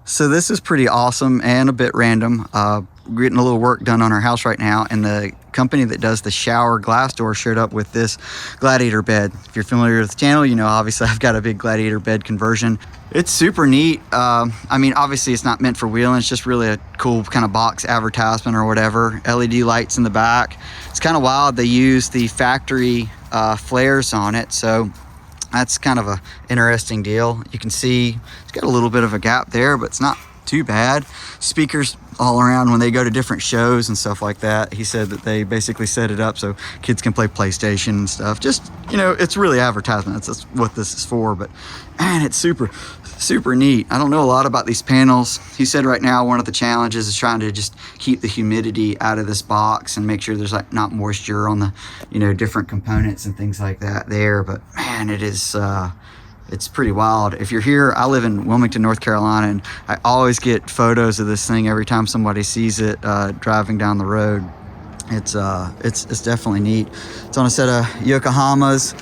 So this is pretty awesome and a bit random. We're getting a little work done on our house right now, and the company that does the shower glass door showed up with this Gladiator bed. If you're familiar with the channel, you know obviously I've got a big Gladiator bed conversion. It's super neat. I mean, obviously it's not meant for wheeling. It's just really a cool kind of box advertisement or whatever. LED lights in the back. It's kind of wild. They use the factory flares on it, so that's kind of a interesting deal. You can see it's got a little bit of a gap there, but it's not too bad. Speakers all around when they go to different shows and stuff like that. He said that they basically set it up so kids can play PlayStation and stuff. Just, you know, it's really advertisement. That's what this is for, but man, it's super neat. I don't know a lot about these panels. He said right now one of the challenges is trying to just keep the humidity out of this box and make sure there's like not moisture on the, you know, different components and things like that there. But man, it is it's pretty wild. If you're here, I live in Wilmington, North Carolina, and I always get photos of this thing every time somebody sees it driving down the road. It's definitely neat. It's on a set of Yokohamas.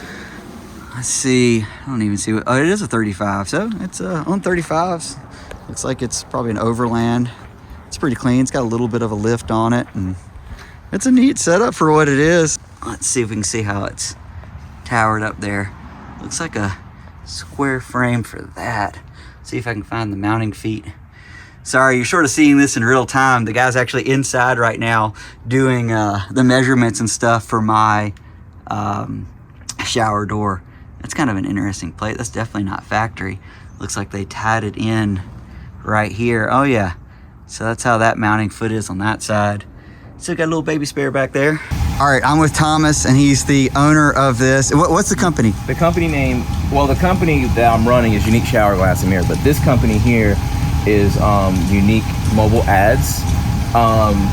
Let's see, I don't even see what, oh, it is a 35, so it's on 35s. Looks like it's probably an overland. It's pretty clean. It's got a little bit of a lift on it, and it's a neat setup for what it is. Let's see if we can see how it's towered up there. Looks like a square frame for that. See if I can find the mounting feet. Sorry, you're sort of seeing this in real time. The guy's actually inside right now doing the measurements and stuff for my shower door. That's kind of an interesting plate. That's definitely not factory. Looks like they tied it in right here. Oh yeah, so that's how that mounting foot is on that side. Still got a little baby spare back there. All right, I'm with Thomas, and he's the owner of this. What's the company? The company name, well, the company that I'm running is Unique Shower Glass and Mirror, but this company here is Unique Mobile Ads.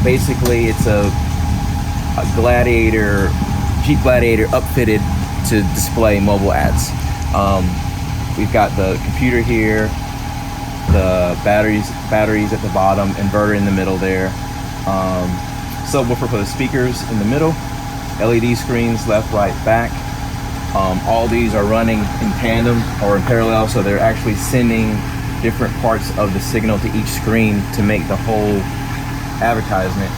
Basically, it's a Gladiator, Jeep Gladiator upfitted to display mobile ads. We've got the computer here, the batteries at the bottom, inverter in the middle there. Subwoofer for the speakers in the middle, LED screens left, right, back. All these are running in tandem or in parallel, so they're actually sending different parts of the signal to each screen to make the whole advertisement.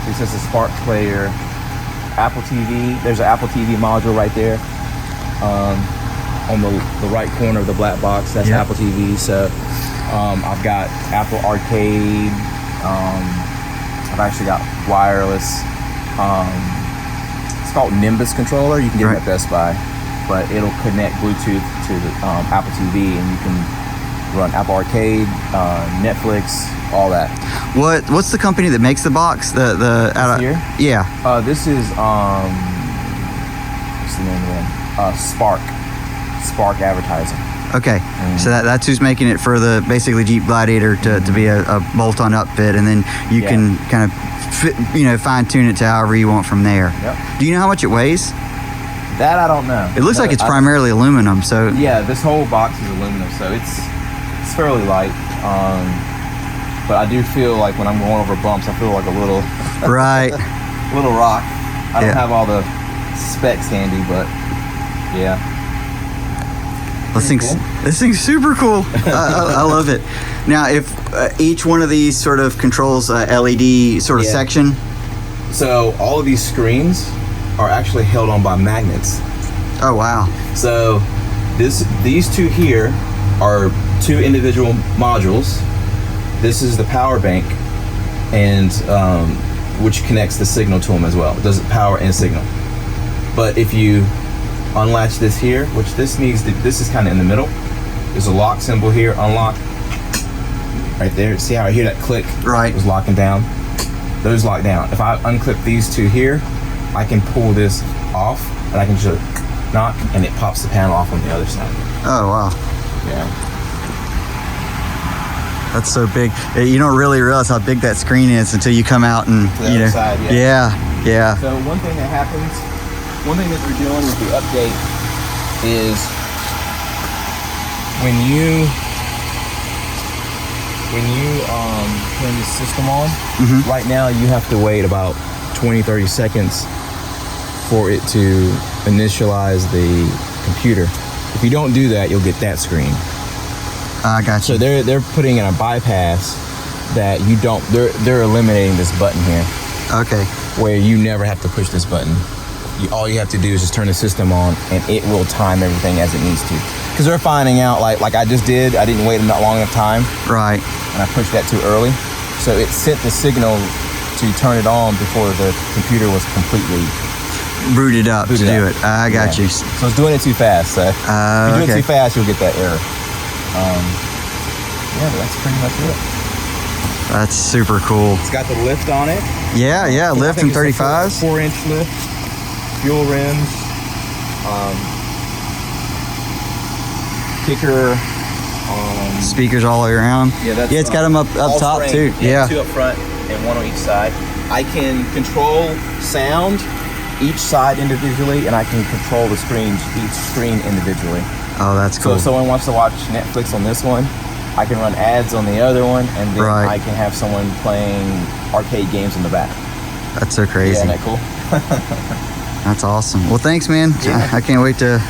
This is a Spark player, Apple TV. There's an Apple TV module right there on the right corner of the black box. That's Apple TV. So I've got Apple Arcade. I've actually got wireless. It's called Nimbus controller. You can get it at Best Buy, but it'll connect Bluetooth to the Apple TV, and you can run Apple Arcade, Netflix, all that. What's the company that makes the box? Here? Yeah. This is what's the name of it? Spark Advertising. Okay, so that's who's making it for the basically Jeep Gladiator to be a bolt-on upfit, and then you can kind of fine tune it to however you want from there. Yep. Do you know how much it weighs? That I don't know. It looks like it's primarily aluminum. So yeah, this whole box is aluminum, so it's fairly light. But I do feel like when I'm going over bumps, I feel like a little little rock. I don't have all the specs handy, but yeah. This thing's super cool. I love it. Now, if each one of these sort of controls a LED sort of section. So all of these screens are actually held on by magnets. Oh wow. So these two here are two individual modules. This is the power bank, and which connects the signal to them as well. It does power and signal. But if you unlatch this here, which this is kind of in the middle. There's a lock symbol here, unlock. Right there, see how I hear that click? Right. It was locking down. Those lock down. If I unclip these two here, I can pull this off, and I can just knock, and it pops the panel off on the other side. Oh wow. Yeah. That's so big. You don't really realize how big that screen is until you come out and the other side, yeah. So one thing that they're doing with the update is when you turn the system on, right now you have to wait about 20-30 seconds for it to initialize the computer. If you don't do that, you'll get that screen. I got So you. they're putting in a bypass that you don't. They're eliminating this button here, Okay. where you never have to push this button. All you have to do is just turn the system on, and it will time everything as it needs to. Because they're finding out, like I just did, I didn't wait not long enough time, Right. and I pushed that too early. So it sent the signal to turn it on before the computer was completely Booted up to booted do up. it. I got Yeah. you. So it's doing it too fast. So if you do it Okay. too fast, you'll get that error. Yeah, but that's pretty much it. That's super cool. It's got the lift on it. Yeah, yeah. Lift in 35s. 4-inch lift, fuel rims, kicker. Speakers all the way around. Yeah, It's got them up all top frame. too. Yeah. 2 up front and 1 on each side. I can control sound each side individually, and I can control the screens, each screen individually. Oh, that's So cool. if someone wants to watch Netflix on this one, I can run ads on the other one, and then Right. I can have someone playing arcade games in the back. That's so Yeah, crazy. isn't that cool? That's awesome. Well, thanks, man. Yeah. I can't wait to.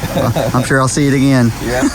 I'm sure I'll see it again. Yeah.